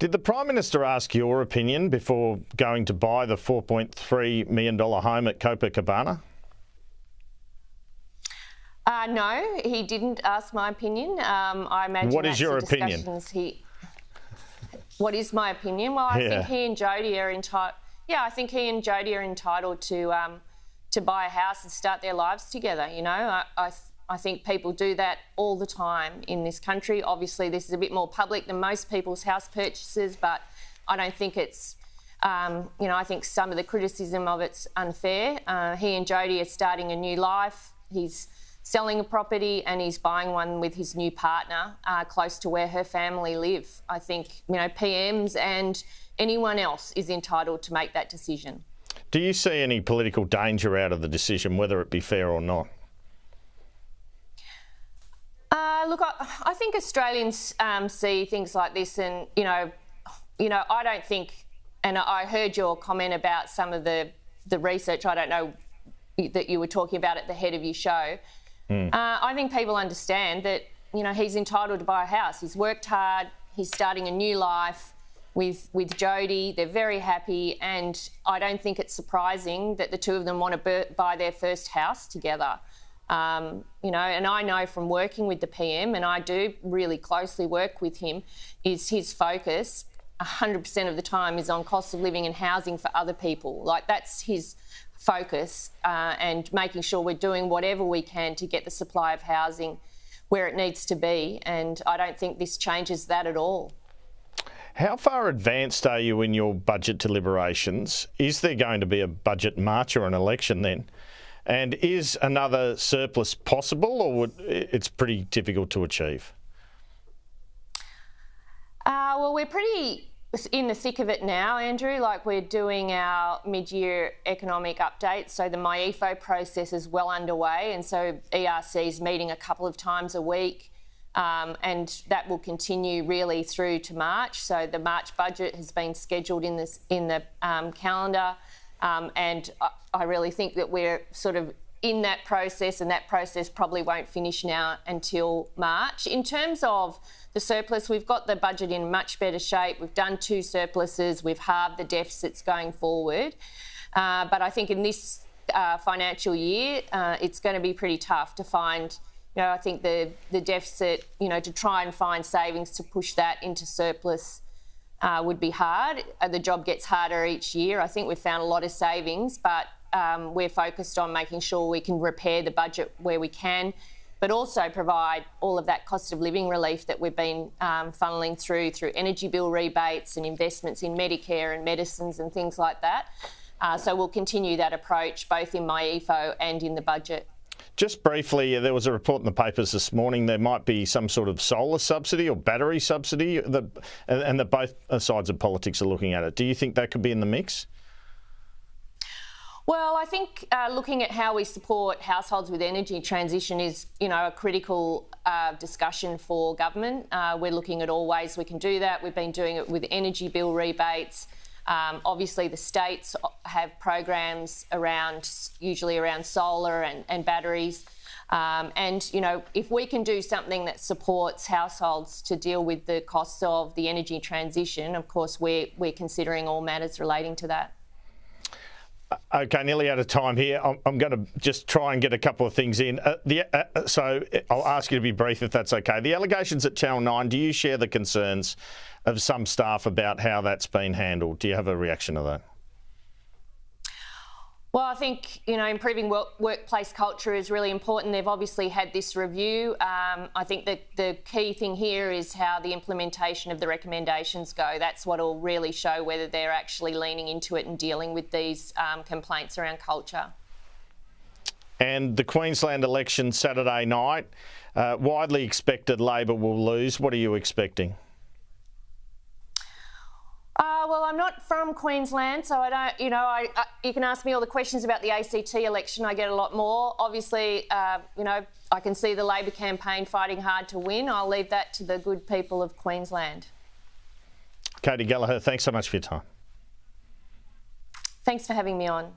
Did the Prime Minister ask your opinion before going to buy the $4.3 million home at Copacabana? No, he didn't ask my opinion. I imagine what is your opinion? What is my opinion? Well, I think he and Jodie are entitled. Yeah, I think he and Jodie are entitled to buy a house and start their lives together. You know, I think people do that all the time in this country. Obviously, this is a bit more public than most people's house purchases, but I don't think it's. You know, I think some of the criticism of it's unfair. He and Jodie are starting a new life. He's selling a property and he's buying one with his new partner close to where her family live. I think, you know, PMs and anyone else is entitled to make that decision. Do you see any political danger out of the decision, whether it be fair or not? Look, I think Australians see things like this and, you know, I don't think, and I heard your comment about some of the research, I don't know, that you were talking about at the head of your show. I think people understand that, you know, he's entitled to buy a house. He's worked hard. He's starting a new life with Jodie. They're very happy, and I don't think it's surprising that the two of them want to buy their first house together. You know, and I know from working with the PM, and I do really closely work with him, is his focus 100% of the time is on cost of living and housing for other people. Like, that's his focus, and making sure we're doing whatever we can to get the supply of housing where it needs to be, and I don't think this changes that at all. How far advanced are you in your budget deliberations? Is there going to be a budget march or an election then? And is another surplus possible, or it's pretty difficult to achieve? Well, we're pretty in the thick of it now, Andrew. Like, we're doing our mid-year economic update, so the MyEFO process is well underway, and so ERC is meeting a couple of times a week, and that will continue really through to March. So the March budget has been scheduled in the calendar, and I really think that we're sort of in that process, and that process probably won't finish now until March. In terms of the surplus, we've got the budget in much better shape. We've done 2 surpluses. We've halved the deficits going forward. But I think in this financial year, it's going to be pretty tough to find, you know, I think the deficit, you know, to try and find savings to push that into surplus would be hard. The job gets harder each year. I think we've found a lot of savings, but we're focused on making sure we can repair the budget where we can, but also provide all of that cost of living relief that we've been funneling through energy bill rebates and investments in Medicare and medicines and things like that. So we'll continue that approach both in MyEFO and in the budget. Just briefly, there was a report in the papers this morning there might be some sort of solar subsidy or battery subsidy, and that both sides of politics are looking at it. Do you think that could be in the mix? Well, I think looking at how we support households with energy transition is, you know, a critical discussion for government. We're looking at all ways we can do that. We've been doing it with energy bill rebates. Obviously, the states have programs usually around solar and batteries. And, you know, if we can do something that supports households to deal with the costs of the energy transition, of course, we're considering all matters relating to that. Okay, nearly out of time here. I'm going to just try and get a couple of things in. So I'll ask you to be brief if that's okay. The allegations at Channel 9, do you share the concerns of some staff about how that's been handled? Do you have a reaction to that? Well, I think, you know, improving workplace culture is really important. They've obviously had this review. I think that the key thing here is how the implementation of the recommendations go. That's what will really show whether they're actually leaning into it and dealing with these complaints around culture. And the Queensland election Saturday night, widely expected Labor will lose. What are you expecting? Well, I'm not from Queensland, so I don't, you know, you can ask me all the questions about the ACT election. I get a lot more. Obviously, you know, I can see the Labor campaign fighting hard to win. I'll leave that to the good people of Queensland. Katy Gallagher, thanks so much for your time. Thanks for having me on.